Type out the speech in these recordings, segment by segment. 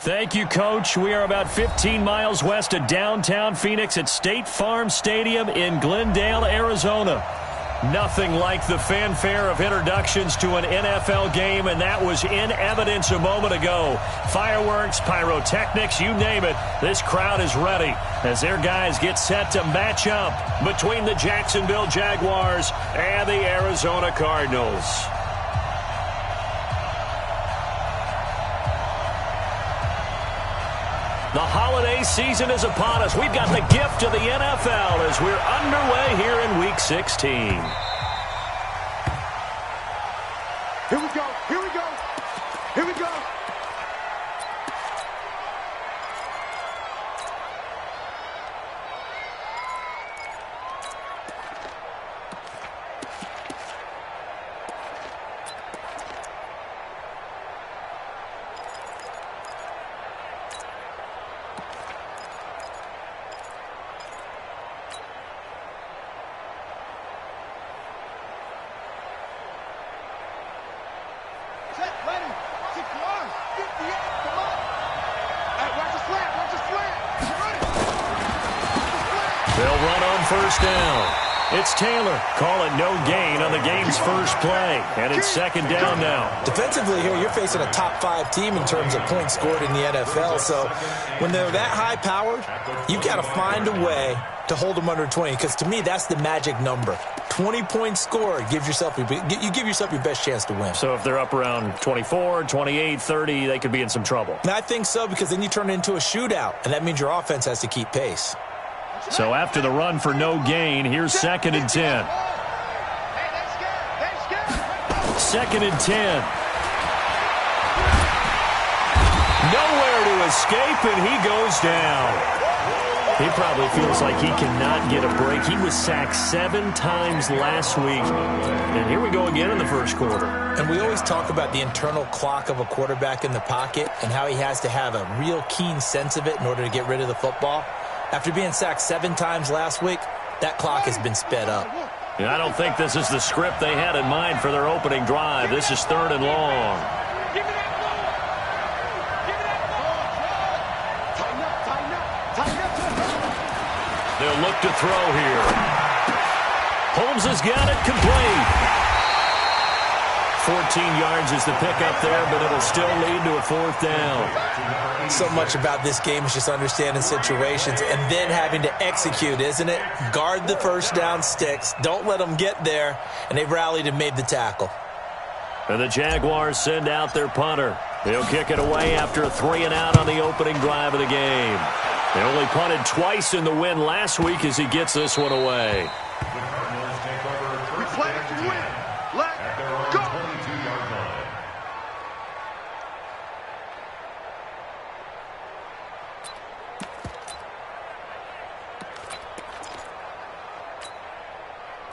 Thank you, Coach. We are about 15 miles west of downtown Phoenix at State Farm Stadium in Glendale, Arizona. Nothing like the fanfare of introductions to an NFL game, and that was in evidence a moment ago. Fireworks, pyrotechnics, you name it. This crowd is ready as their guys get set to match up between the Jacksonville Jaguars and the Arizona Cardinals. The holiday season is upon us. We've got the gift of the NFL as we're underway here in Week 16. Here we go, here we go, here we go. They'll run on first down. It's Taylor. Call it no gain on the game's first play. And it's second down now. Defensively here, you're facing a top-5 team in terms of points scored in the NFL. So when they're that high-powered, you got to find a way to hold them under 20. Because to me, that's the magic number. 20 points scored. You give yourself your best chance to win. So if they're up around 24, 28, 30, they could be in some trouble. And I think so, because then you turn it into a shootout. And that means your offense has to keep pace. So after the run for no gain, here's second and 10. Second and 10. Nowhere to escape, and he goes down. He probably feels like he cannot get a break. He was sacked 7 times last week. And here we go again in the first quarter. And we always talk about the internal clock of a quarterback in the pocket and how he has to have a real keen sense of it in order to get rid of the football. After being sacked 7 times last week, that clock has been sped up. And I don't think this is the script they had in mind for their opening drive. This is third and long. They'll look to throw here. Holmes has got it complete. 14 yards is the pickup there, but it'll still lead to a fourth down. So much about this game is just understanding situations and then having to execute, isn't it? Guard the first down sticks. Don't let them get there. And they've rallied and made the tackle. And the Jaguars send out their punter. He'll kick it away after a 3-and-out on the opening drive of the game. They only punted twice in the win last week as he gets this one away.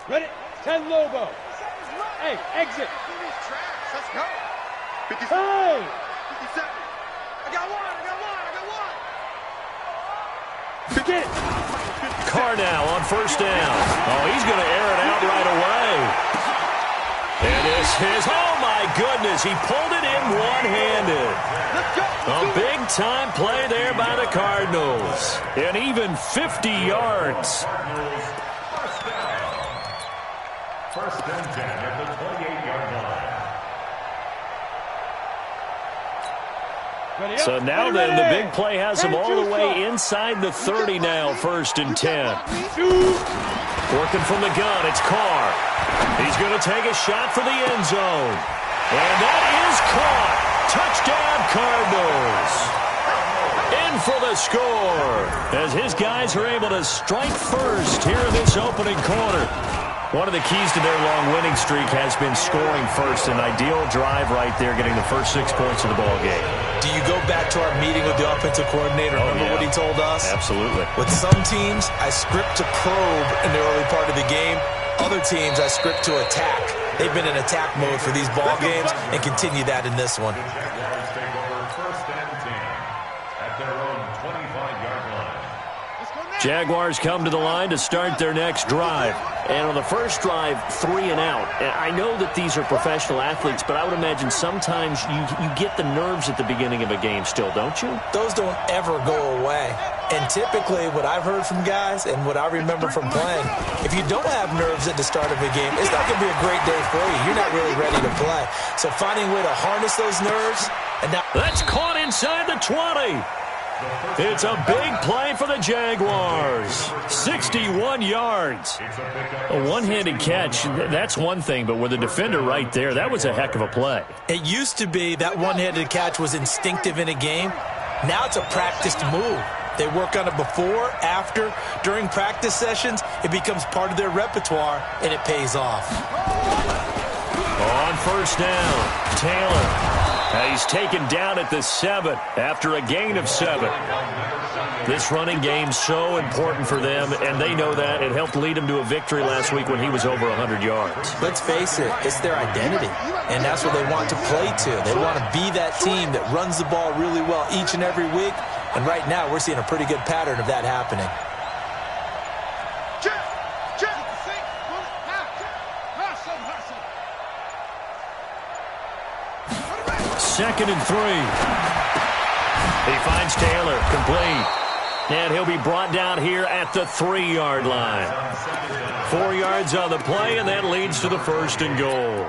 Ready? 10 logo. Hey, exit. Let's go. 57. Hey. 57. I got one. Forget it. Cardinals on first down. Oh, he's going to air it out right away. And this is, oh my goodness, he pulled it in one-handed. A big-time play there by the Cardinals. And even 50 yards. First and 10 at the 28-yard line. So now then, the big play has him all the way inside the 30 now, first and 10. Working from the gun, it's Carr. He's going to take a shot for the end zone. And that is caught. Touchdown, Cardinals. In for the score as his guys are able to strike first here in this opening quarter. One of the keys to their long winning streak has been scoring first. An ideal drive right there, getting the first 6 points of the ball game. Do you go back to our meeting with the offensive coordinator? Remember what he told us? Absolutely. With some teams, I script to probe in the early part of the game. Other teams, I script to attack. They've been in attack mode for these ball games and continue that in this one. The Jaguars take over first and 10 at their own 25-yard line. Jaguars come to the line to start their next drive. And on the first drive, 3 and out. I know that these are professional athletes, but I would imagine sometimes you get the nerves at the beginning of a game still, don't you? Those don't ever go away. And typically what I've heard from guys and what I remember from playing, if you don't have nerves at the start of a game, it's not going to be a great day for you. You're not really ready to play. So finding a way to harness those nerves. And now that's caught inside the 20. It's a big play for the Jaguars. 61 yards. A one-handed catch, that's one thing, but with a defender right there, that was a heck of a play. It used to be that one-handed catch was instinctive in a game. Now it's a practiced move. They work on it before, after, during practice sessions. It becomes part of their repertoire, and it pays off. On first down, Taylor. He's taken down at the 7 after a gain of 7. This running game's so important for them, and they know that. It helped lead them to a victory last week when he was over 100 yards. Let's face it, it's their identity, and that's what they want to play to. They want to be that team that runs the ball really well each and every week, and right now we're seeing a pretty good pattern of that happening. Second and 3. He finds Taylor, complete. And he'll be brought down here at the 3-yard line. 4 yards on the play, and that leads to the 1st and goal.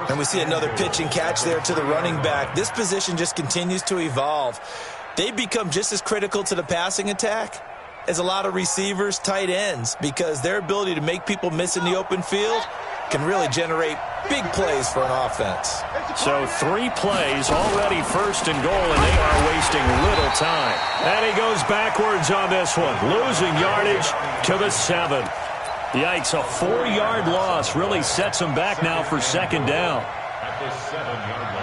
And we see another pitch and catch there to the running back. This position just continues to evolve. They become just as critical to the passing attack as a lot of receivers, tight ends, because their ability to make people miss in the open field can really generate big plays for an offense. So 3 plays, already 1st and goal, and they are wasting little time. And he goes backwards on this one, losing yardage to the 7. Yikes, a 4-yard loss really sets him back now for 2nd down.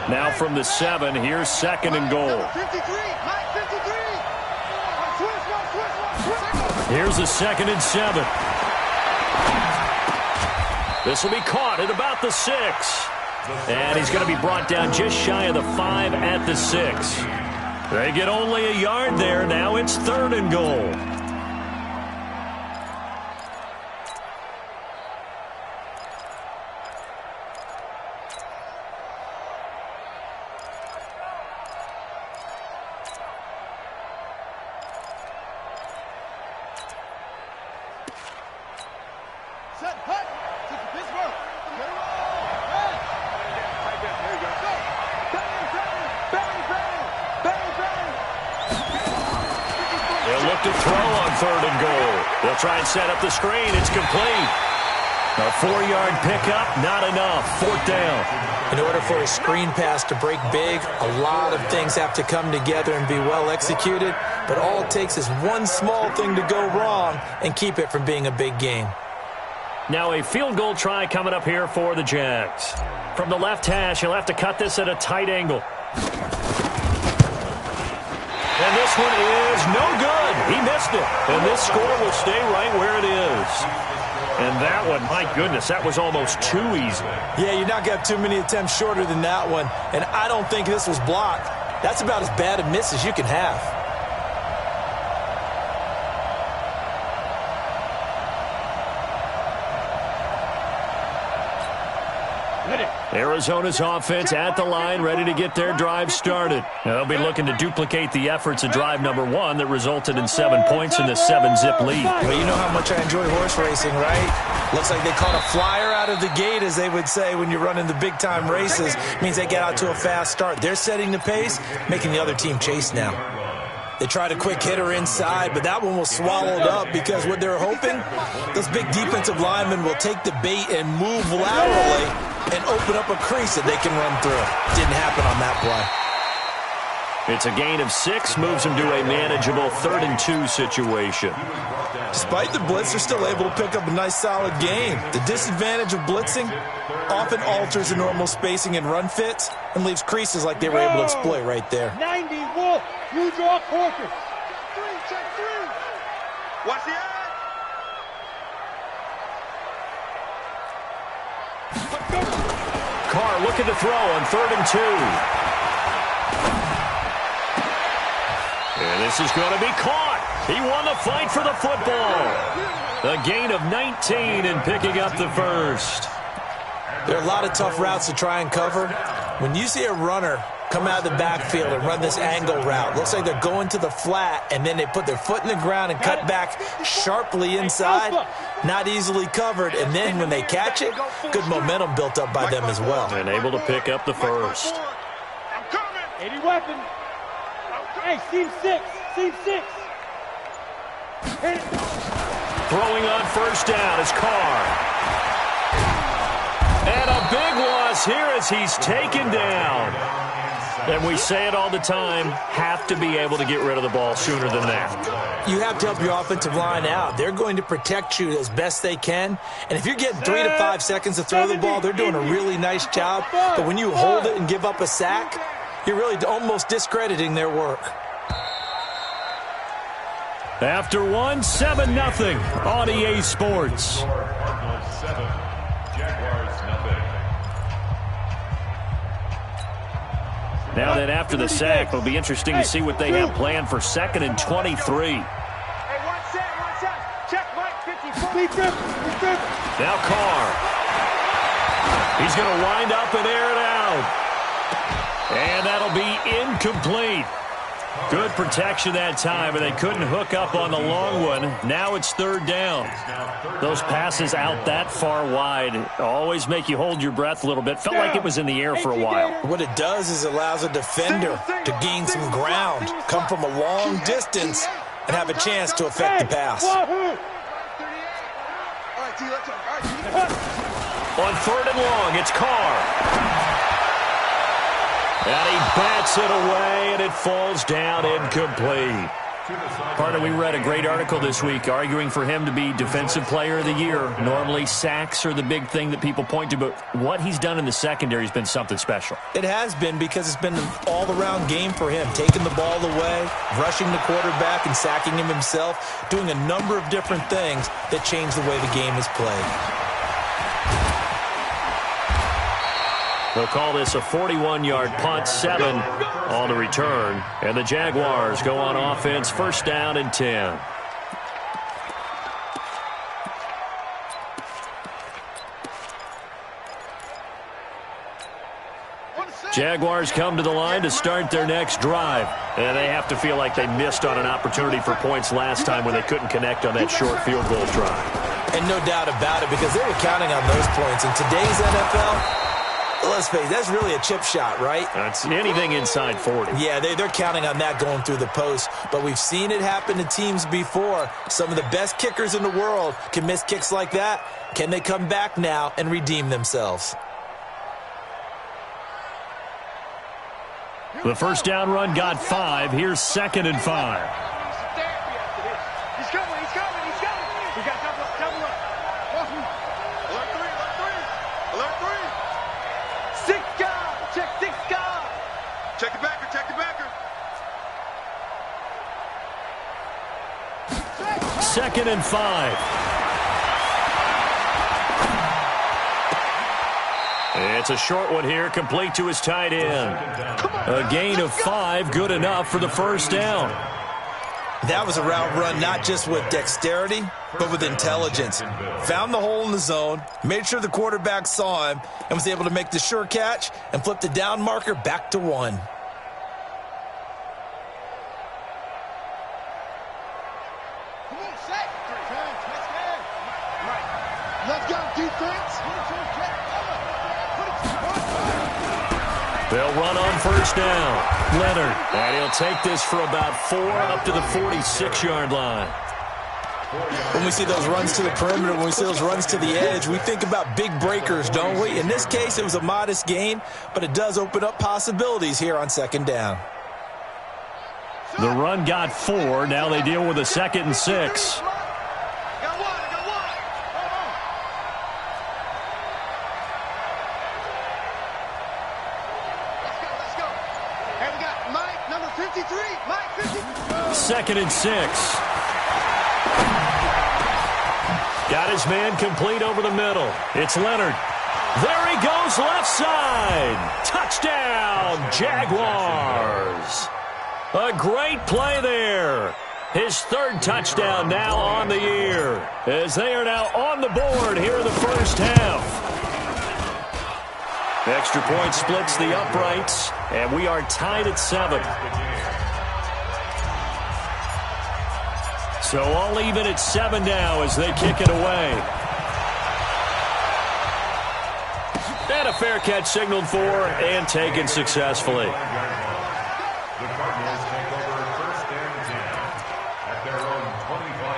Now from the 7, here's 2nd and goal. Here's the 2nd and 7. This will be caught at about the 6. And he's going to be brought down just shy of the 5 at the 6. They get only a yard there. Now it's 3rd and goal. To throw on 3rd and goal. They'll try and set up the screen. It's complete. A 4-yard pickup, not enough. 4th down. In order for a screen pass to break big, a lot of things have to come together and be well executed. But all it takes is one small thing to go wrong and keep it from being a big game. Now a field goal try coming up here for the Jags. From the left hash, he'll have to cut this at a tight angle. And this one is no good. He missed it. And this score will stay right where it is. And that one, my goodness, that was almost too easy. Yeah, you're not going to have too many attempts shorter than that one. And I don't think this was blocked. That's about as bad a miss as you can have. Arizona's offense at the line, ready to get their drive started. They'll be looking to duplicate the efforts of drive number 1 that resulted in 7 points in the 7-zip lead. Well, you know how much I enjoy horse racing, right? Looks like they caught a flyer out of the gate, as they would say when you're running the big-time races. Means they get out to a fast start. They're setting the pace, making the other team chase now. They tried a quick hitter inside, but that one was swallowed up because what they're hoping, those big defensive linemen will take the bait and move laterally and open up a crease that they can run through. Didn't happen on that play. It's a gain of 6, moves them to a manageable 3rd and 2 situation. Despite the blitz, they're still able to pick up a nice solid gain. The disadvantage of blitzing often alters the normal spacing and run fits and leaves creases like they were able to exploit right there. 90, Wolf, you draw quarter. Check 3. Watch the eye. Carr looking to throw on 3rd and 2. And this is going to be caught. He won the fight for the football. A gain of 19 and picking up the first. There are a lot of tough routes to try and cover. When you see a runner come out of the backfield and run this angle route, looks like they're going to the flat, and then they put their foot in the ground and cut back sharply inside, not easily covered, and then when they catch it, good momentum built up by them as well. And able to pick up the first. 80 weapon. Hey, seam 6. Seam 6. Hit it. Throwing on first down is Carr. And a big loss here as he's taken down. And we say it all the time, have to be able to get rid of the ball sooner than that. You have to help your offensive line out. They're going to protect you as best they can. And if you're getting 3 to 5 seconds to throw the ball, they're doing a really nice job. But when you hold it and give up a sack, you're really almost discrediting their work. After one, 7-0 on EA Sports. Cardinals 7, Jaguars nothing. Now that after the sack, it'll be interesting to see what they have planned for 2nd and 23. Hey, one set. Check, Mike, 54. Now Carr. He's going to wind up and air it out. And that'll be incomplete. Good protection that time, and they couldn't hook up on the long one. Now it's 3rd down. Those passes out that far wide always make you hold your breath a little bit. Felt like it was in the air for a while. What it does is allows a defender to gain some ground, come from a long distance, and have a chance to affect the pass. On 3rd and long, it's Carr. And he bats it away, and it falls down incomplete. Partner, we read a great article this week arguing for him to be Defensive Player of the Year. Normally, sacks are the big thing that people point to, but what he's done in the secondary has been something special. It has been, because it's been an all-around game for him, taking the ball away, rushing the quarterback and sacking him himself, doing a number of different things that change the way the game is played. They'll call this a 41-yard punt, 7 on the return. And the Jaguars go on offense, 1st down and 10. Jaguars come to the line to start their next drive. And they have to feel like they missed on an opportunity for points last time when they couldn't connect on that short field goal drive. And no doubt about it, because they were counting on those points. In today's NFL, let's face it, that's really a chip shot, right? That's anything inside 40. Yeah, they're counting on that going through the post. But we've seen it happen to teams before. Some of the best kickers in the world can miss kicks like that. Can they come back now and redeem themselves? The first down run got 5. Here's 2nd and 5. He's coming. We got double up. Alert 3. 6 guard. Check 6 guard. Check the backer. 2nd and 5. It's a short one here, complete to his tight end. A gain of 5, good enough for the first down. That was a route run not just with dexterity, but with intelligence. Found the hole in the zone, made sure the quarterback saw him, and was able to make the sure catch and flip the down marker back to 1. Let's go, defense. They'll run on first down. Leonard. And he'll take this for about 4 up to the 46-yard line. When we see those runs to the perimeter, when we see those runs to the edge, we think about big breakers, don't we? In this case, it was a modest gain, but it does open up possibilities here on 2nd down. The run got 4. Now they deal with a 2nd and 6. Second and 6. Got his man complete over the middle. It's Leonard. There he goes, left side. Touchdown, Jaguars. A great play there. His third touchdown now on the year, as they are now on the board here in the first half. Extra point splits the uprights, and we are tied at 7. So all even at 7 now as they kick it away. And a fair catch signaled for and taken successfully. The Cardinals take over first and 10 at their own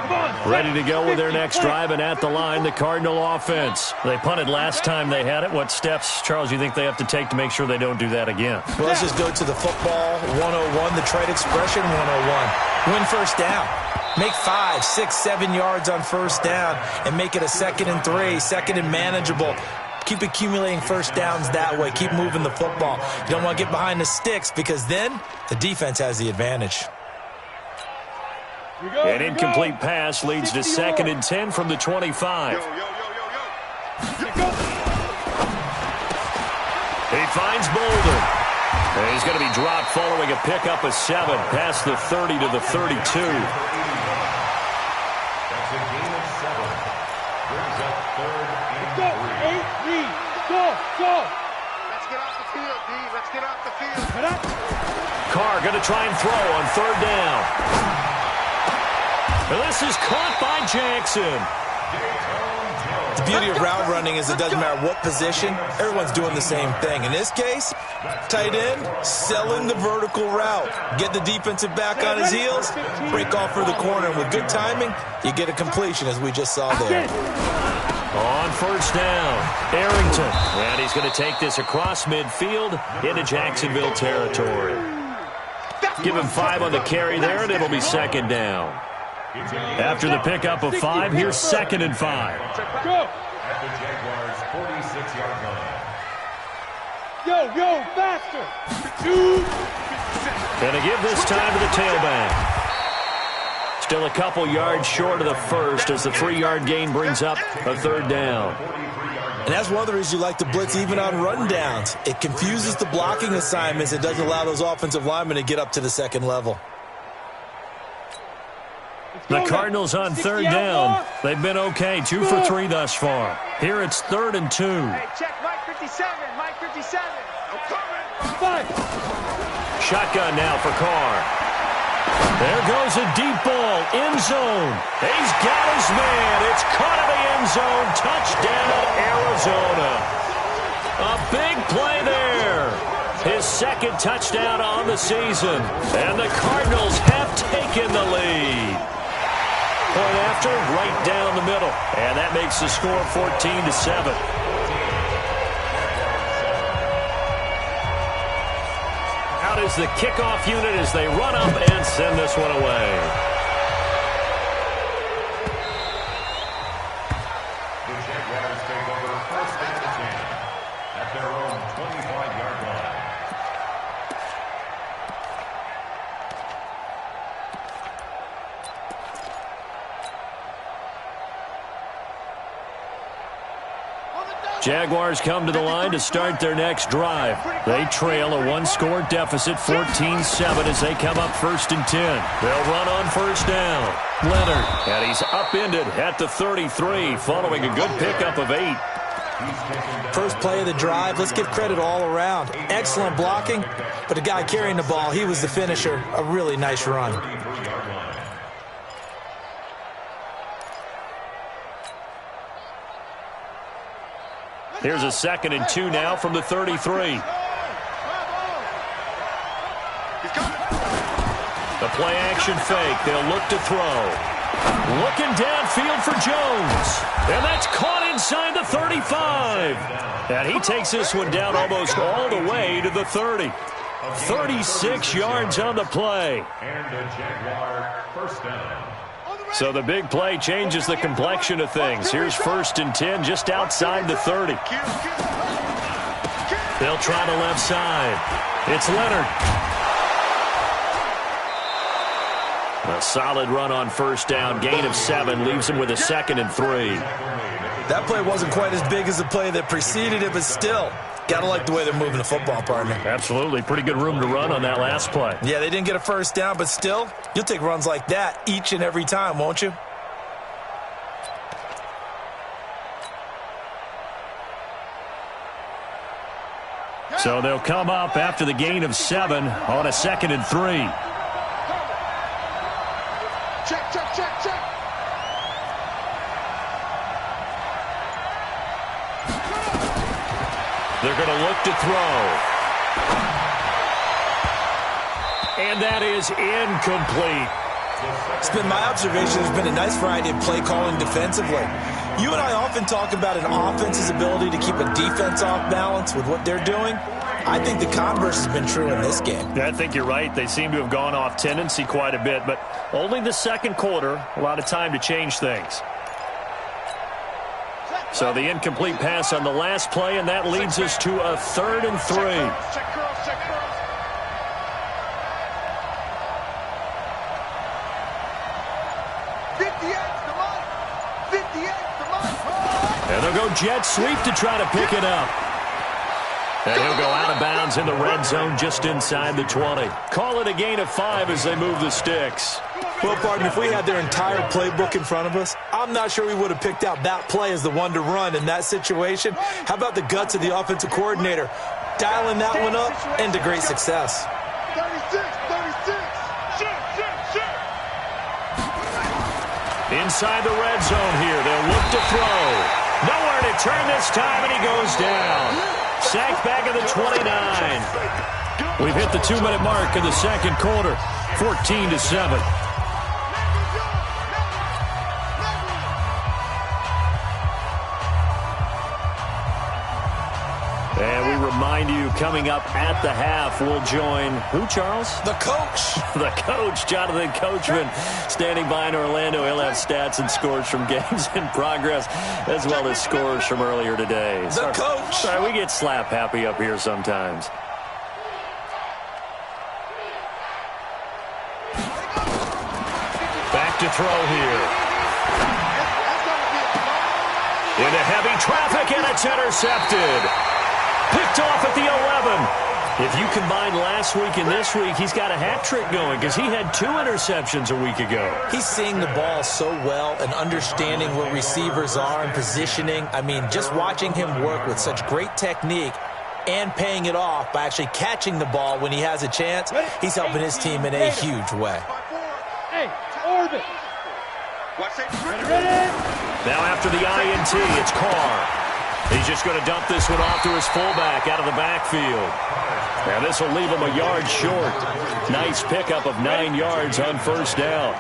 25. Ready to go with their next drive, and at the line, the Cardinal offense. They punted last time they had it. What steps, Charles, you think they have to take to make sure they don't do that again? Well, let's just go to the football 101, the trade expression 101. Win first down. Make 5, 6, 7 yards on first down and make it a 2nd and 3, 2nd and manageable. Keep accumulating first downs that way. Keep moving the football. You don't want to get behind the sticks because then the defense has the advantage. An incomplete pass leads to 2nd and 10 from the 25. He finds Bolden. And he's going to be dropped following a pickup of 7 past the 30 to the 32. That's a gain of 7. Brings up 3rd and 3. Go! Let's get off the field, D. Let's get off the field. Carr going to try and throw on 3rd down. And this is caught by Jackson. The beauty of route running is it doesn't matter what position, everyone's doing the same thing. In this case, tight end, selling the vertical route. Get the defensive back on his heels, break off for the corner. And with good timing, you get a completion, as we just saw there. On 1st down, Arrington. And he's going to take this across midfield into Jacksonville territory. Give him 5 on the carry there, and it'll be 2nd down. After the pickup of 5, here's 2nd and 5. Go! At the Jaguars' 46-yard line. Yo, faster! Going to give this time to the tailback. Still a couple yards short of the first as the 3-yard gain brings up a 3rd down. And that's one of the reasons you like to blitz even on rundowns. It confuses the blocking assignments. It doesn't allow those offensive linemen to get up to the 2nd level. The Cardinals on 3rd down. They've been okay, 2 for 3 thus far. Here it's 3rd and 2. Hey, check Mike 57. Mike 57. I'm coming. 5. Shotgun now for Carr. There goes a deep ball, end zone. He's got his man. It's caught in the end zone. Touchdown, Arizona. A big play there. His 2nd touchdown on the season. And the Cardinals have taken the lead. Point after, right down the middle. And that makes the score 14-7. Out is the kickoff unit as they run up and send this one away. The Jaguars take over first and 10 at their own 25-yard line. Jaguars come to the line to start their next drive. They trail a 1-score deficit, 14-7, as they come up 1st and 10. They'll run on 1st down. Leonard, and he's upended at the 33, following a good pickup of 8. First play of the drive, let's give credit all around. Excellent blocking, but the guy carrying the ball, he was the finisher. A really nice run. Here's a 2nd and 2 now from the 33. The play action fake. They'll look to throw. Looking downfield for Jones. And that's caught inside the 35. And he takes this one down almost all the way to the 30. 36 yards on the play. And the Jaguar first down. So the big play changes the complexion of things. Here's 1st and 10 just outside the 30. They'll try the left side. It's Leonard. A solid run on 1st down. Gain of 7 leaves him with a 2nd and 3. That play wasn't quite as big as the play that preceded it, but still, Gotta like the way they're moving the football, partner. Absolutely. Pretty good room to run on that last play. Yeah, they didn't get a first down, but still, you'll take runs like that each and every time, won't you? So they'll come up after the gain of 7 on a 2nd and 3. Check, check, check, check. They're going to look to throw. And that is incomplete. It's been my observation there's been a nice variety of play calling defensively. You and I often talk about an offense's ability to keep a defense off balance with what they're doing. I think the converse has been true in this game. I think you're right. They seem to have gone off tendency quite a bit, but only the second quarter, a lot of time to change things. So the incomplete pass on the last play, and that leads us to a 3rd and 3. Check curls, check curls. And they'll go jet sweep to try to pick it up. And he'll go out of bounds in the red zone just inside the 20. Call it a gain of 5 as they move the sticks. Well, partner, if we had their entire playbook in front of us, I'm not sure we would have picked out that play as the one to run in that situation. How about the guts of the offensive coordinator dialing that one up into great success? 36, 36. Shoot, shoot, shoot. Inside the red zone here. They'll look to throw. Nowhere to turn this time, and he goes down. Sacked back at the 29. We've hit the 2-minute mark in the second quarter. 14-7. And we remind you, coming up at the half, we'll join who, Charles? The coach. The coach, Jonathan Coachman, standing by in Orlando. He'll have stats and scores from games in progress, as well as scores from earlier today. The coach. Sorry, we get slap happy up here sometimes. Back to throw here. Into heavy traffic, and it's intercepted. Picked off at the 11. If you combine last week and this week, he's got a hat trick going because he had 2 interceptions a week ago. He's seeing the ball so well and understanding where receivers are and positioning. I mean, just watching him work with such great technique and paying it off by actually catching the ball when he has a chance, he's helping his team in a huge way. Hey, orbit. Now after the INT, it's Carr. He's just going to dump this one off to his fullback out of the backfield. Now this will leave him a yard short. Nice pickup of 9 yards on first down.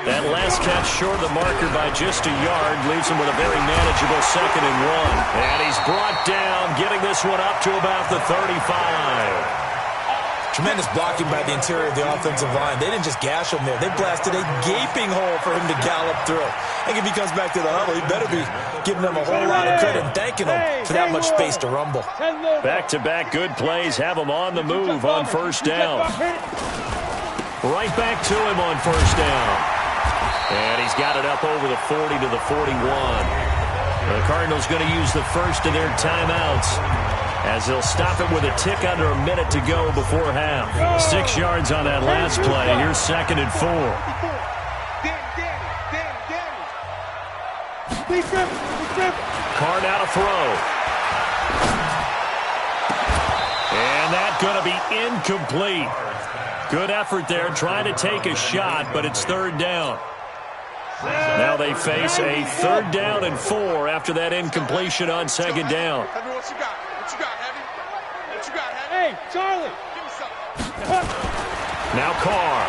That last catch short of the marker by just a yard leaves him with a very manageable 2nd and 1. And he's brought down, getting this one up to about the 35. Tremendous blocking by the interior of the offensive line. They didn't just gash him there. They blasted a gaping hole for him to gallop through. I think if he comes back to the huddle, he better be giving them a whole lot of credit and thanking them for that much space to rumble. Back-to-back good plays have him on the move on first down. Right back to him on first down. And he's got it up over the 40 to the 41. The Cardinals going to use the first of their timeouts, as they'll stop it with a tick under a minute to go before half. 6 yards on that last play. Here's 2nd and 4. Carr now to throw. And that's going to be incomplete. Good effort there, trying to take a shot, but it's 3rd down. Now they face a 3rd down and 4 after that incompletion on 2nd down. Hey, Charlie. Now Carr.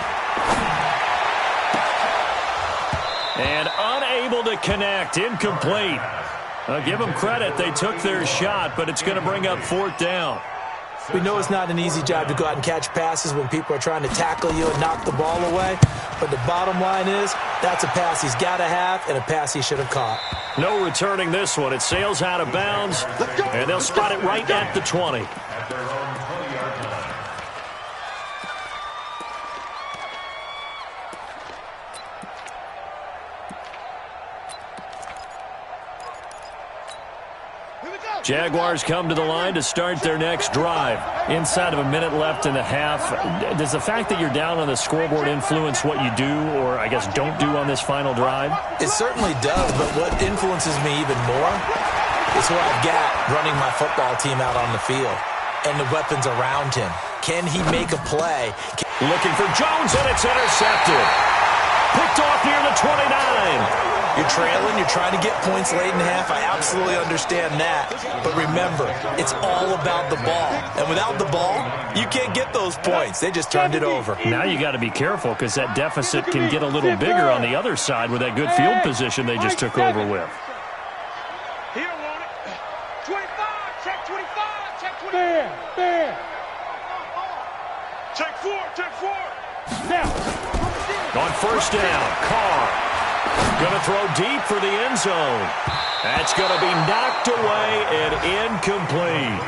And unable to connect. Incomplete. Give them credit. They took their shot, but it's going to bring up 4th down. We know it's not an easy job to go out and catch passes when people are trying to tackle you and knock the ball away. But the bottom line is, that's a pass he's got to have and a pass he should have caught. No returning this one. It sails out of bounds, and they'll spot it right at the 20. Jaguars come to the line to start their next drive. Inside of a minute left in the half, does the fact that you're down on the scoreboard influence what you do, or I guess don't do on this final drive? It certainly does, but what influences me even more is who I've got running my football team out on the field and the weapons around him. Can he make a play? Looking for Jones, and it's intercepted. Picked off near the 29. You're trailing, you're trying to get points late in the half. I absolutely understand that. But remember, it's all about the ball. And without the ball, you can't get those points. They just turned it over. Now you got to be careful because that deficit can get a little bigger on the other side with that good field position they just took over with. He don't want it. 25, check 25, check 25. There. Check 4, check 4. Now. On first down, Carr. Going to throw deep for the end zone. That's going to be knocked away and incomplete.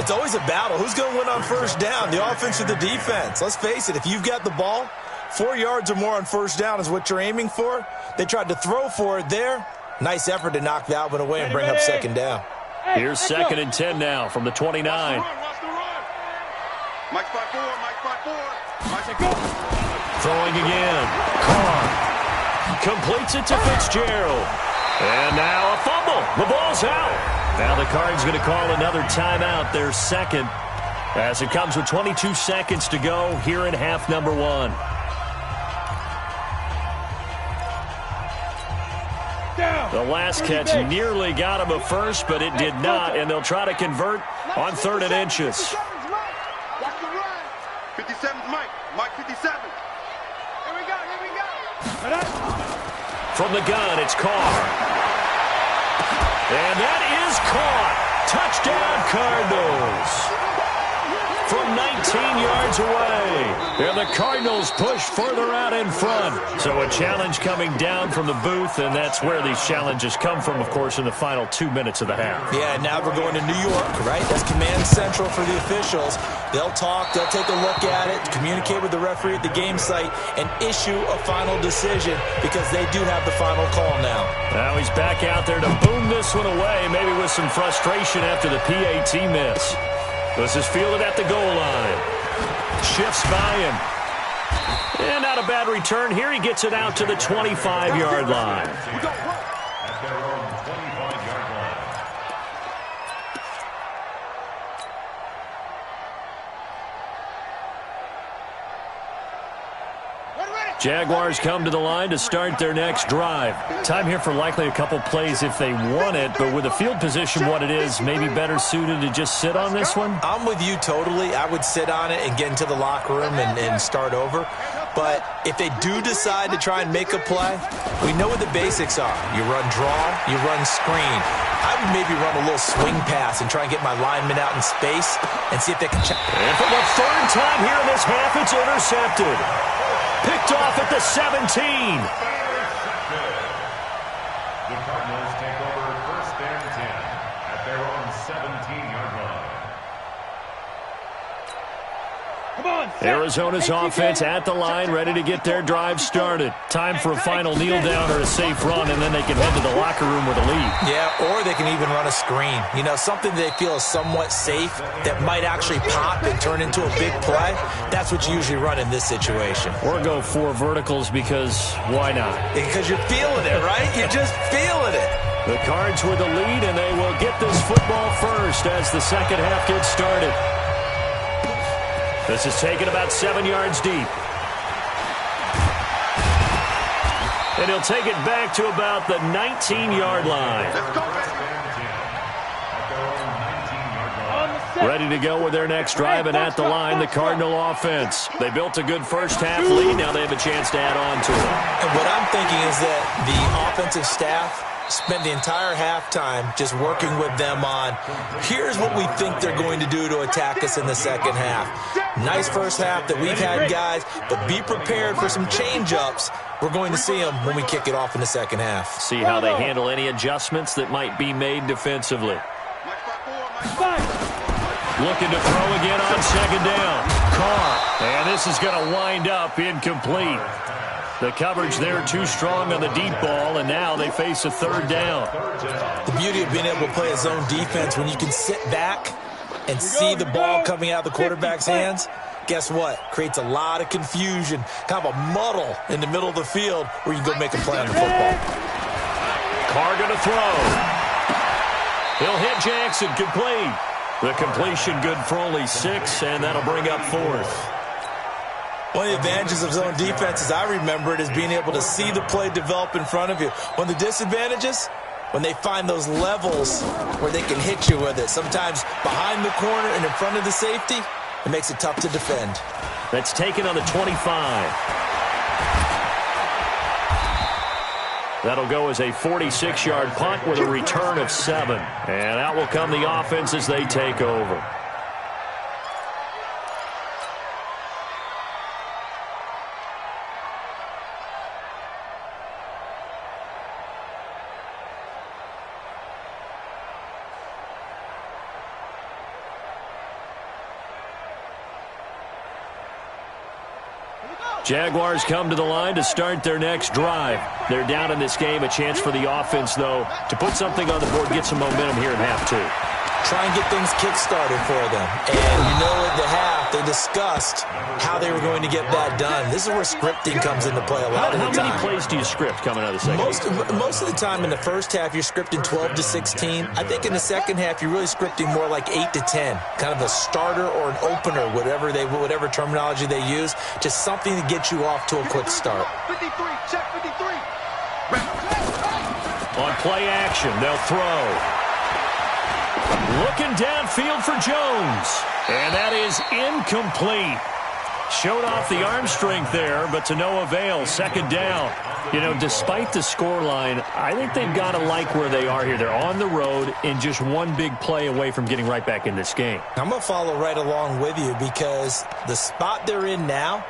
It's always a battle. Who's going to win on first down, the offense or the defense? Let's face it, if you've got the ball, 4 yards or more on first down is what you're aiming for. They tried to throw for it there. Nice effort to knock that one away and bring up second down. Here's 2nd and 10 now from the 29. Watch the run. Mike's 5-4, Mike's 5-4. Mike's go. Throwing again. Carr. Completes it to Fitzgerald. And now a fumble. The ball's out. Now the Cards going to call another timeout, their second, as it comes with 22 seconds to go here in half number 1. The last catch nearly got him a first, but it did not, and they'll try to convert on 3rd and inches. 57's Mike. Mike 57. Here we go. From the gun, it's Carr. And that is caught. Touchdown, Cardinals. From 19 yards away. And the Cardinals push further out in front. So a challenge coming down from the booth, and that's where these challenges come from, of course, in the final 2 minutes of the half. Yeah, now we're going to New York, right? That's command central for the officials. They'll talk, they'll take a look at it, communicate with the referee at the game site, and issue a final decision because they do have the final call now. Now he's back out there to boom this one away, maybe with some frustration after the PAT miss. This is fielded at the goal line. Shifts by him. And not a bad return. Here he gets it out to the 25-yard line. At their own 25-yard line. Jaguars come to the line to start their next drive. Time here for likely a couple plays if they want it, but with the field position what it is, maybe better suited to just sit on this one? I'm with you totally. I would sit on it and get into the locker room and start over. But if they do decide to try and make a play, we know what the basics are. You run draw, you run screen. I would maybe run a little swing pass and try and get my linemen out in space and see if they can check. And for the 3rd time here in this half, it's intercepted. Picked off at the 17. The Cardinals take over 1st and 10 at their own 17-yard line. Arizona's offense at the line, ready to get their drive started. Time for a final kneel down or a safe run, and then they can head to the locker room with a lead. Yeah, or they can even run a screen. You know, something they feel is somewhat safe that might actually pop and turn into a big play. That's what you usually run in this situation. Or go 4 verticals because why not? Because you're feeling it, right? You're just feeling it. The Cards with the lead, and they will get this football first as the second half gets started. This is taken about 7 yards deep. And he'll take it back to about the 19-yard line. Ready to go with their next drive, and at the line, the Cardinal offense. They built a good first half lead. Now they have a chance to add on to it. And what I'm thinking is that the offensive staff spent the entire halftime just working with them on, here's what we think they're going to do to attack us in the second half. Nice first half that we've had, guys, but be prepared for some change-ups. We're going to see them when we kick it off in the second half. See how they handle any adjustments that might be made defensively. Looking to throw again on second down. Carr. And this is going to wind up incomplete. The coverage there too strong on the deep ball, and now they face a third down. The beauty of being able to play a zone defense when you can sit back and see the ball coming out of the quarterback's hands, guess what? Creates a lot of confusion, kind of a muddle in the middle of the field where you can go make a play on the football. Carr going to throw. He'll hit Jackson, complete. The completion good for only 6, and that'll bring up 4th. One of the advantages of zone defense, as I remember it, is being able to see the play develop in front of you. One of the disadvantages, when they find those levels where they can hit you with it, sometimes behind the corner and in front of the safety, it makes it tough to defend. That's taken on the 25. That'll go as a 46-yard punt with a return of 7. And out will come the offense as they take over. Jaguars come to the line to start their next drive. They're down in this game. A chance for the offense, though, to put something on the board, get some momentum here in half 2. Try and get things kick-started for them. And you know at the half, they discussed how they were going to get that done. This is where scripting comes into play a lot of the time. How many plays do you script coming out of the second? Most of the time in the first half, you're scripting 12 to 16. I think in the second half, you're really scripting more like 8 to 10. Kind of a starter or an opener, whatever terminology they use. Just something to get you off to a quick start. 53, check 53. On play action, they'll throw. Looking downfield for Jones. And that is incomplete. Showed off the arm strength there, but to no avail. Second down. You know, despite the scoreline, I think they've got to like where they are here. They're on the road and just one big play away from getting right back in this game. I'm going to follow right along with you because the spot they're in now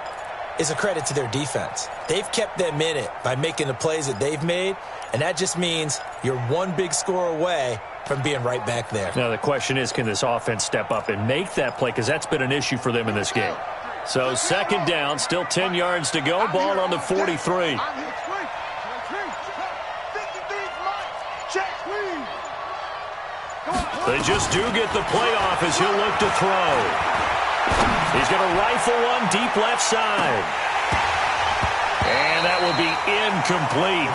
is a credit to their defense. They've kept them in it by making the plays that they've made, and that just means you're one big score away from being right back there. Now, the question is, can this offense step up and make that play? Because that's been an issue for them in this game. So, second down, still 10 yards to go. Ball on the 43. They just do get the playoff as he'll look to throw. He's going to rifle one deep left side. And that will be incomplete.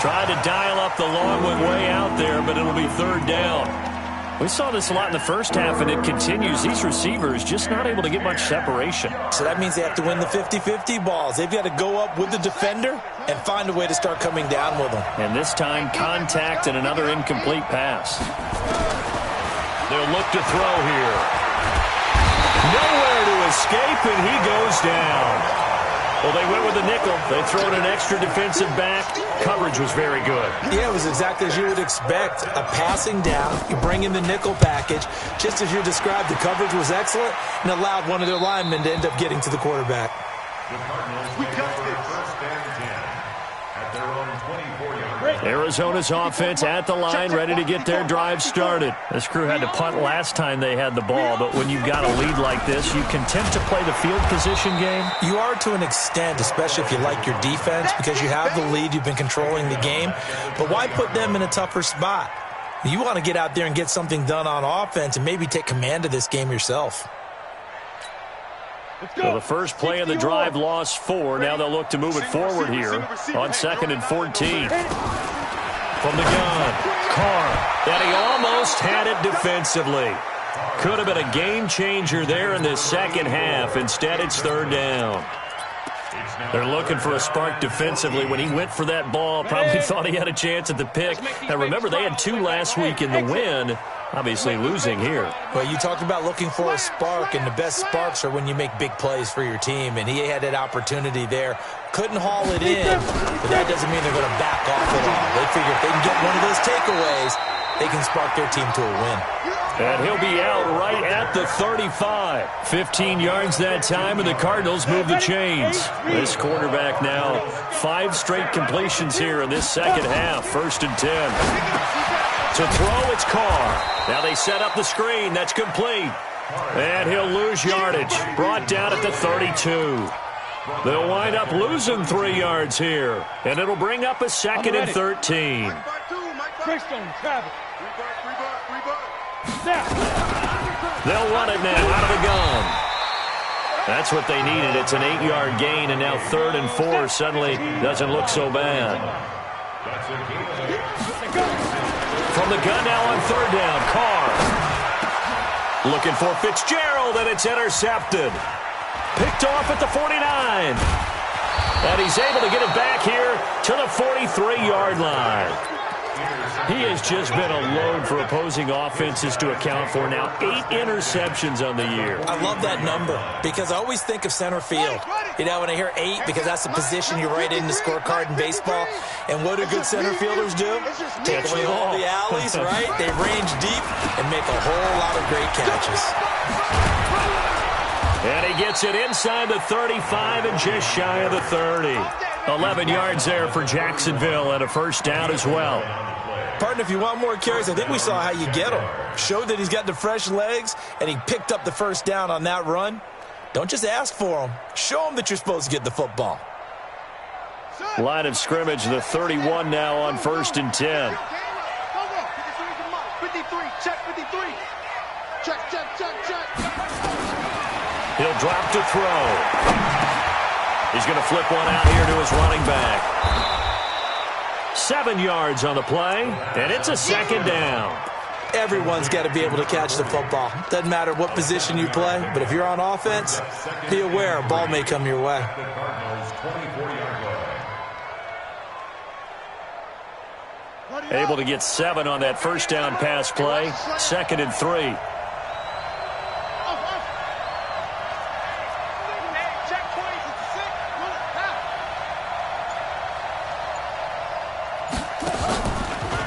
Tried to dial up the long one way out there, but it'll be third down. We saw this a lot in the first half, and it continues. These receivers just not able to get much separation. So that means they have to win the 50-50 balls. They've got to go up with the defender and find a way to start coming down with them. And this time, contact and another incomplete pass. They'll look to throw here. Nowhere to escape, and he goes down. Well, they went with the nickel. They throw in an extra defensive back. Coverage was very good. Yeah, it was exactly as you would expect. A passing down, you bring in the nickel package. Just as you described, the coverage was excellent and allowed one of their linemen to end up getting to the quarterback. The Cardinals take over first and 10 at their own 24-yard. Arizona's offense at the line, ready to get their drive started. This crew had to punt last time they had the ball, but when you've got a lead like this, you can tend to play the field position game. You are to an extent, especially if you like your defense, because you have the lead, you've been controlling the game. But why put them in a tougher spot? You want to get out there and get something done on offense and maybe take command of this game yourself. So the first play of the drive lost 4. Now they'll look to move it forward here on 2nd and 14. From the gun, Carr. And he almost had it defensively. Could have been a game changer there in this second half. Instead, it's third down. They're looking for a spark defensively. When he went for that ball, probably thought he had a chance at the pick. Now, remember, they had 2 last week in the win. Obviously losing here. Well, you talked about looking for a spark, and the best sparks are when you make big plays for your team, and he had that opportunity there. Couldn't haul it in, but that doesn't mean they're going to back off at all. They figure if they can get one of those takeaways, they can spark their team to a win. And he'll be out right at the 35. 15 yards that time, and the Cardinals move the chains. This quarterback now 5 straight completions here in this second half. 1st and 10. To throw, it's Carr. Now they set up the screen. That's complete. And he'll lose yardage. Brought down at the 32. They'll wind up losing 3 yards here, and it'll bring up a 2nd and 13. Christian, Travis. They'll run it now out of the gun. That's what they needed. It's an 8-yard gain, and now 3rd and 4 suddenly doesn't look so bad. From the gun now on 3rd down, Carr. Looking for Fitzgerald, and it's intercepted. Picked off at the 49. And he's able to get it back here to the 43-yard line. He has just been a load for opposing offenses to account for. Now 8 interceptions on the year. I love that number because I always think of center field. You know, when I hear 8, because that's the position you write in the scorecard in baseball. And what do good center fielders do? Take away all the alleys, right? They range deep and make a whole lot of great catches. And he gets it inside the 35 and just shy of the 30. 11 yards there for Jacksonville and a 1st down as well. Partner, if you want more carries, I think we saw how you get them. Showed that he's got the fresh legs, and he picked up the 1st down on that run. Don't just ask for them. Show them that you're supposed to get the football. Line of scrimmage, the 31 now on 1st and 10. 53, check 53. Check. He'll drop to throw. He's going to flip one out here to his running back. 7 yards on the play, and it's a 2nd down. Everyone's got to be able to catch the football. Doesn't matter what position you play, but if you're on offense, be aware a ball may come your way. Able to get 7 on that 1st down pass play. 2nd and 3.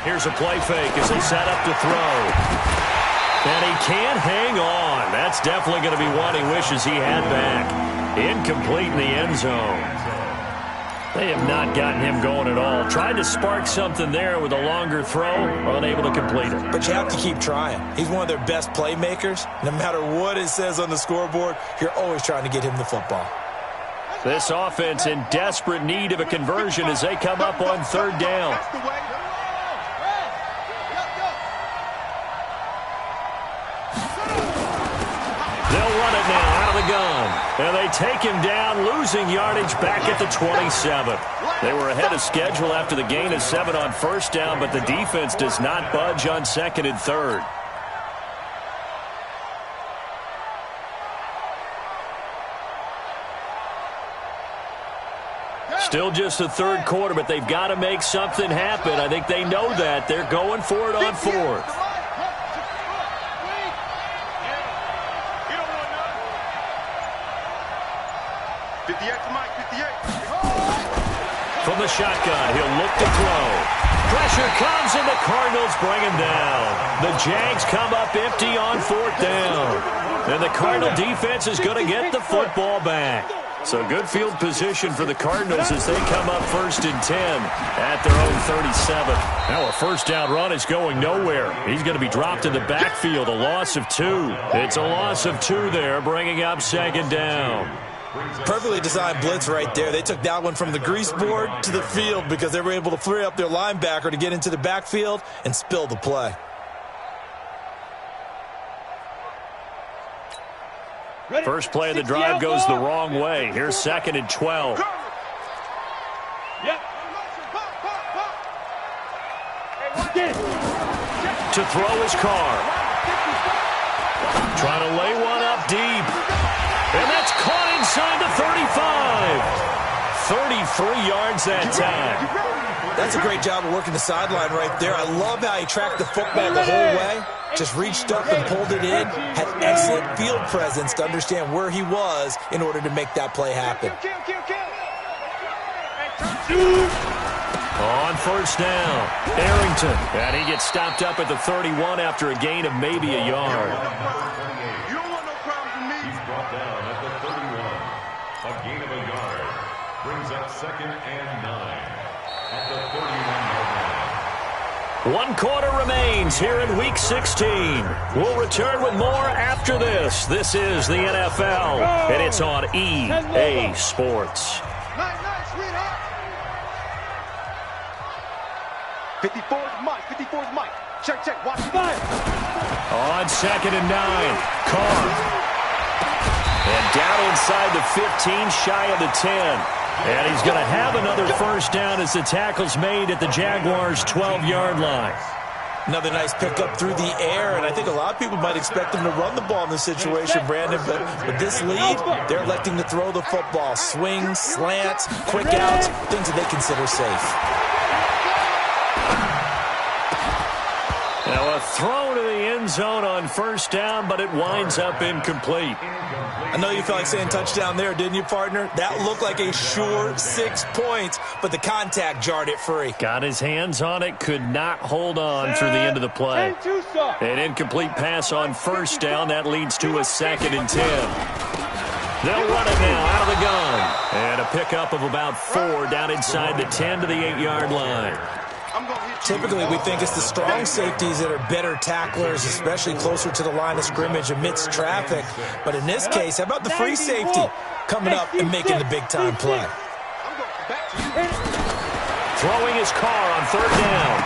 Here's a play fake as they set up to throw. And he can't hang on. That's definitely going to be one he wishes he had back. Incomplete in the end zone. They have not gotten him going at all. Tried to spark something there with a longer throw, unable to complete it. But you have to keep trying. He's one of their best playmakers. No matter what it says on the scoreboard, you're always trying to get him the football. This offense in desperate need of a conversion as they come up on 3rd down. They'll run it now out of the gun. And they take him down, losing yardage back at the 27. They were ahead of schedule after the gain of 7 on 1st down, but the defense does not budge on 2nd and 3rd. Still just the 3rd quarter, but they've got to make something happen. I think they know that. They're going for it on 4th. From the shotgun, he'll look to throw. Pressure comes, and the Cardinals bring him down. The Jags come up empty on 4th down. And the Cardinal defense is going to get the football back. So good field position for the Cardinals as they come up 1st and 10 at their own 37. Now a 1st down run is going nowhere. He's going to be dropped in the backfield, a loss of 2. It's a loss of 2 there, bringing up 2nd down. Perfectly designed blitz right there. They took that one from the grease board to the field because they were able to free up their linebacker to get into the backfield and spill the play. First play of the drive goes the wrong way. Here's 2nd and 12. To throw his Carr. Trying to lay one up deep. And that's caught inside the 35. 33 yards that time. That's a great job of working the sideline right there. I love how he tracked the football the whole way. Just reached up and pulled it in. Had excellent field presence to understand where he was in order to make that play happen. On 1st down, Arrington. And he gets stopped up at the 31 after a gain of maybe a yard. You don't want no problems with me. He's brought down at the 31. A gain of a yard. Brings up 2nd and 9 at the 31-yard line. 1 quarter remains here in Week 16. We'll return with more after this. This is the NFL, and it's on EA Sports. Nice, sweetheart. 54's Mike. 54's Mike. Check. Watch it. On 2nd and 9, Carr. And down inside the 15, shy of the 10. And he's going to have another first down as the tackle's made at the Jaguars' 12-yard line. Another nice pickup through the air, and I think a lot of people might expect him to run the ball in this situation, Brandon. But with this lead, they're electing to throw the football. Swings, slants, quick outs, things that they consider safe. Now a throw to the end zone on first down, but it winds up incomplete. I know you felt like saying touchdown there, didn't you, partner? That looked like a sure 6 points, but the contact jarred it free. Got his hands on it, could not hold on through the end of the play. An incomplete pass on first down. That leads to a 2nd and 10. They'll run it now out of the gun. And a pickup of about 4 down inside the 10 to the 8-yard line. Typically, we think it's the strong safeties that are better tacklers, especially closer to the line of scrimmage amidst traffic. But in this case, how about the free safety coming up and making the big-time play? Throwing his car on 3rd down.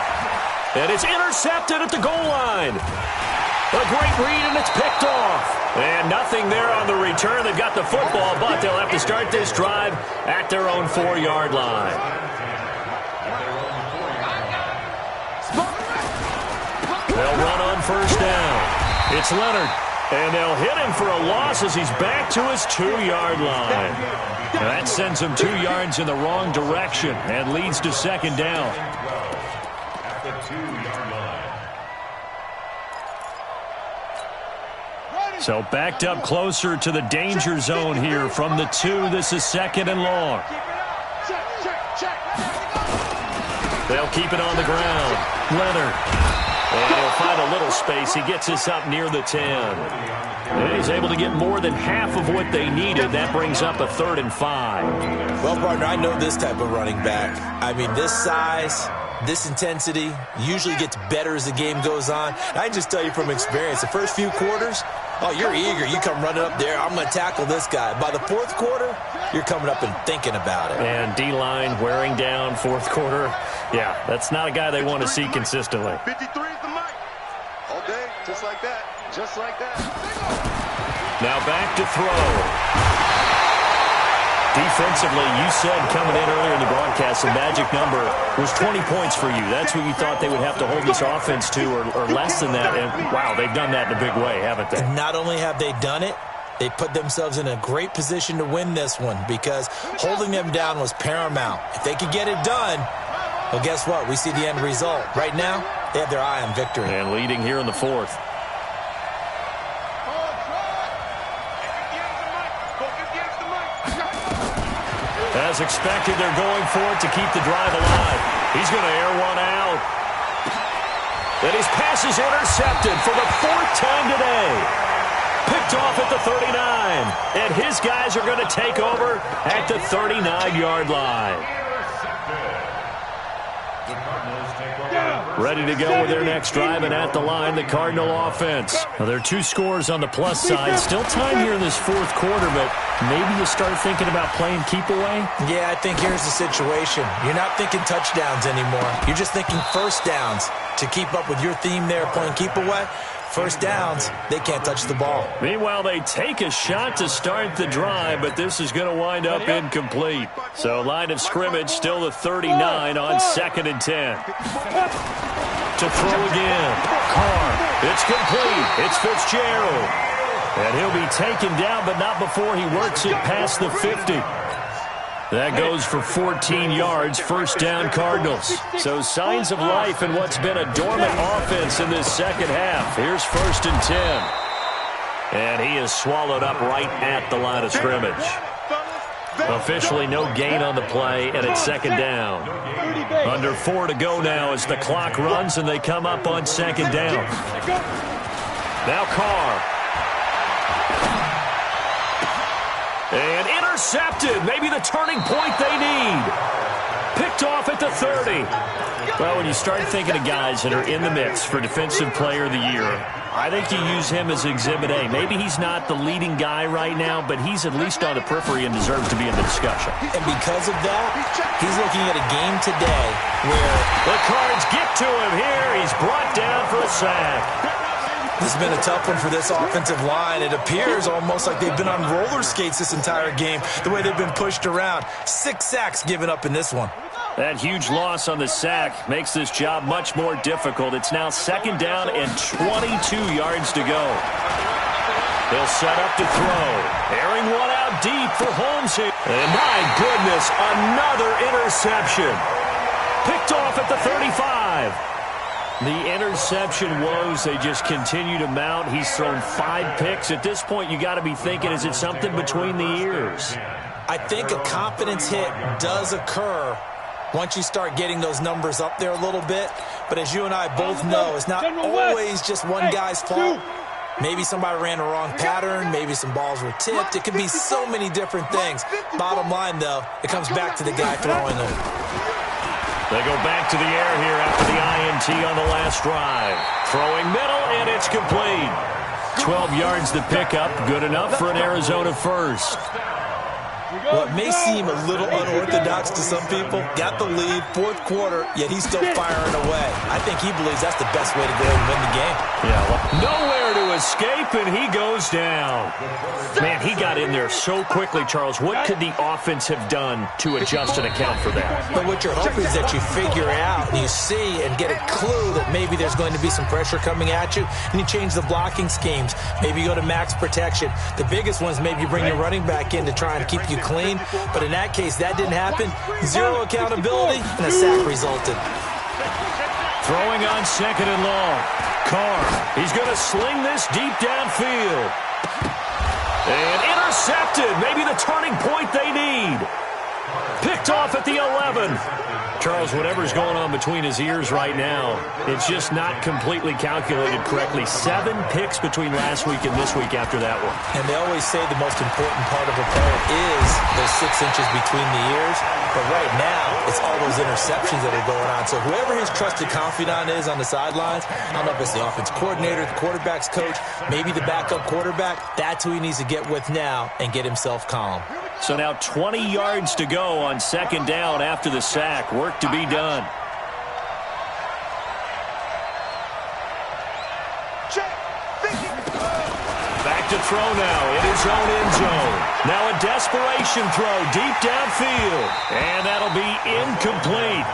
And it's intercepted at the goal line. A great read, and it's picked off. And nothing there on the return. They've got the football, but they'll have to start this drive at their own 4-yard line. They'll run on first down. It's Leonard. And they'll hit him for a loss as he's back to his 2-yard line. And that sends him 2 yards in the wrong direction and leads to 2nd down. At the 2-yard line. So backed up closer to the danger zone here from the 2. This is 2nd and long. They'll keep it on the ground. Leonard. And he'll find a little space. He gets us up near the 10. And he's able to get more than half of what they needed. That brings up a 3rd and 5. Well, partner, I know this type of running back. I mean, this size, this intensity usually gets better as the game goes on. I can just tell you from experience, the first few quarters, oh, you're eager. You come running up there. I'm going to tackle this guy. By the 4th quarter, you're coming up and thinking about it. And D-line wearing down 4th quarter. Yeah, that's not a guy they want to see consistently. 53 is the mic. All day, just like that. Just like that. Now back to throw. Defensively, you said coming in earlier in the broadcast, the magic number was 20 points for you. That's what you thought they would have to hold this offense to, or less than that. And, wow, they've done that in a big way, haven't they? And not only have they done it, they put themselves in a great position to win this one because holding them down was paramount. If they could get it done, well, guess what? We see the end result. Right now, they have their eye on victory. And leading here in the 4th. As expected, they're going for it to keep the drive alive. He's going to air one out. And his pass is intercepted for the 4th time today. Picked off at the 39. And his guys are going to take over at the 39-yard line. Ready to go with their next drive, and at the line, the Cardinal offense. Well, there are 2 scores on the plus side. Still time here in this 4th quarter, but maybe you start thinking about playing keep away? Yeah, I think here's the situation. You're not thinking touchdowns anymore. You're just thinking first downs to keep up with your theme there, playing keep away. First downs, they can't touch the ball. Meanwhile, they take a shot to start the drive, but this is going to wind up incomplete. So line of scrimmage, still the 39 on 2nd and 10. To throw again. Carr. It's complete. It's Fitzgerald. And he'll be taken down, but not before he works it past the 50. That goes for 14 yards, first down Cardinals. So signs of life in what's been a dormant offense in this second half. Here's 1st and 10. And he is swallowed up right at the line of scrimmage. Officially no gain on the play, and it's 2nd down. Under 4 to go now as the clock runs, and they come up on 2nd down. Now Carr. And intercepted. Maybe the turning point they need. Picked off at the 30. Well, when you start thinking of guys that are in the mix for Defensive Player of the Year, I think you use him as Exhibit A. Maybe he's not the leading guy right now, but he's at least on the periphery and deserves to be in the discussion. And because of that, he's looking at a game today where the Cards get to him here. He's brought down for a sack. this has been a tough one for this offensive line. It appears almost like they've been on roller skates this entire game, the way they've been pushed around. 6 sacks given up in this one. That huge loss on the sack makes this job much more difficult. It's now 2nd down and 22 yards to go. They'll set up to throw. Airing one out deep for Holmes here. And my goodness, another interception. Picked off at the 35. The interception woes, they just continue to mount. He's thrown 5 picks. At this point, you got to be thinking, is it something between the ears? I think a confidence hit does occur once you start getting those numbers up there a little bit. But as you and I both know, it's not always just one guy's fault. Maybe somebody ran a wrong pattern. Maybe some balls were tipped. It could be so many different things. Bottom line, though, it comes back to the guy throwing them. They go back to the air here after the INT on the last drive. Throwing middle, and it's complete. 12 yards to pick up. Good enough for an Arizona first. Well, it may seem a little unorthodox to some people. Got the lead, 4th quarter, yet he's still firing away. I think he believes that's the best way to go and win the game. Yeah, well, nowhere to escape, and he goes down. Man, he got in there so quickly, Charles. What could the offense have done to adjust and account for that? But what you're hoping is that you figure out and you see and get a clue that maybe there's going to be some pressure coming at you, and you change the blocking schemes. Maybe you go to max protection. The biggest ones, maybe you bring your running back in to try and keep you clean. But in that case, that didn't happen. 0 accountability, and a sack resulted. Throwing on 2nd and long. Carr, he's going to sling this deep downfield. And intercepted. Maybe the turning point they need. Picked off at the 11. Charles, whatever's going on between his ears right now, it's just not completely calculated correctly. 7 picks between last week and this week after that one. And they always say the most important part of a player is those 6 inches between the ears. But right now, it's all those interceptions that are going on. So whoever his trusted confidant is on the sidelines, I don't know if it's the offense coordinator, the quarterback's coach, maybe the backup quarterback, that's who he needs to get with now and get himself calm. So now 20 yards to go on 2nd down after the sack. Work to be done. Back to throw now in his own end zone. Now a desperation throw deep downfield. And that'll be incomplete.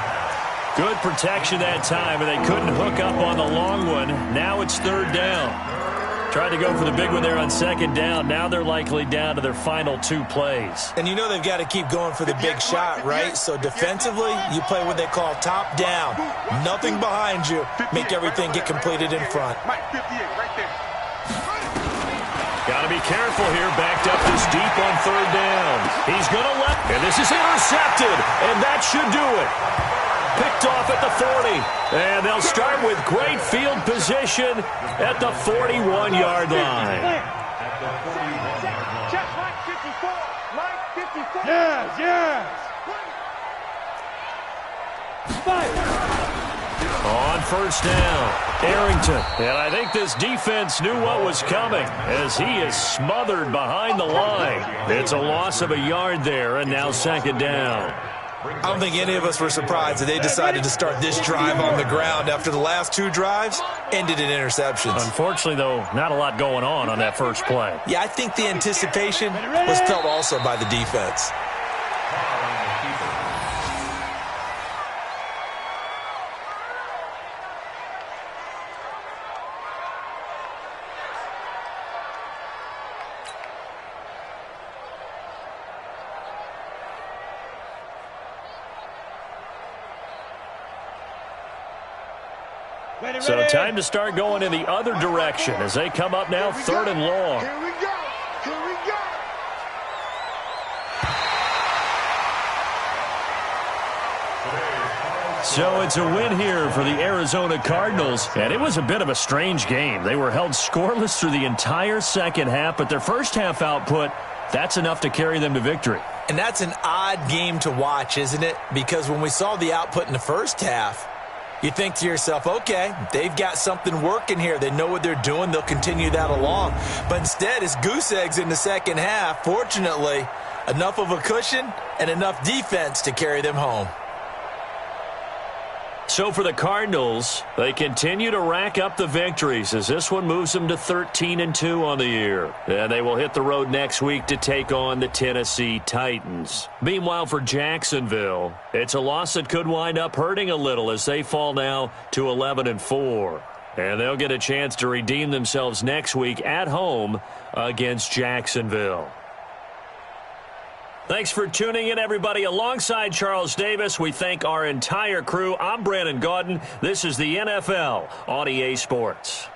Good protection that time, and they couldn't hook up on the long one. Now it's 3rd down. Tried to go for the big one there on 2nd down. Now they're likely down to their final 2 plays. And you know they've got to keep going for the big shot, right? So defensively, you play what they call top down. Nothing behind you. Make everything get completed in front. Got to be careful here. Backed up this deep on 3rd down. He's going to let, and this is intercepted, and that should do it. Picked off at the 40. And they'll start with great field position at the 41-yard line. Yes, yes. On 1st down, Arrington. And I think this defense knew what was coming as he is smothered behind the line. It's a loss of a yard there, and now 2nd down. I don't think any of us were surprised that they decided to start this drive on the ground after the last 2 drives ended in interceptions. Unfortunately, though, not a lot going on that first play. Yeah, I think the anticipation was felt also by the defense. So time to start going in the other direction as they come up now 3rd and long. Here we go. Here we go. So it's a win here for the Arizona Cardinals, and it was a bit of a strange game. They were held scoreless through the entire second half, but their first half output, that's enough to carry them to victory. And that's an odd game to watch, isn't it? Because when we saw the output in the first half, you think to yourself, okay, they've got something working here. They know what they're doing. They'll continue that along. But instead, it's goose eggs in the second half. Fortunately, enough of a cushion and enough defense to carry them home. So for the Cardinals, they continue to rack up the victories as this one moves them to 13-2 on the year. And they will hit the road next week to take on the Tennessee Titans. Meanwhile, for Jacksonville, it's a loss that could wind up hurting a little as they fall now to 11-4. And they'll get a chance to redeem themselves next week at home against Jacksonville. Thanks for tuning in, everybody. Alongside Charles Davis, we thank our entire crew. I'm Brandon Gaudin. This is the NFL on EA Sports.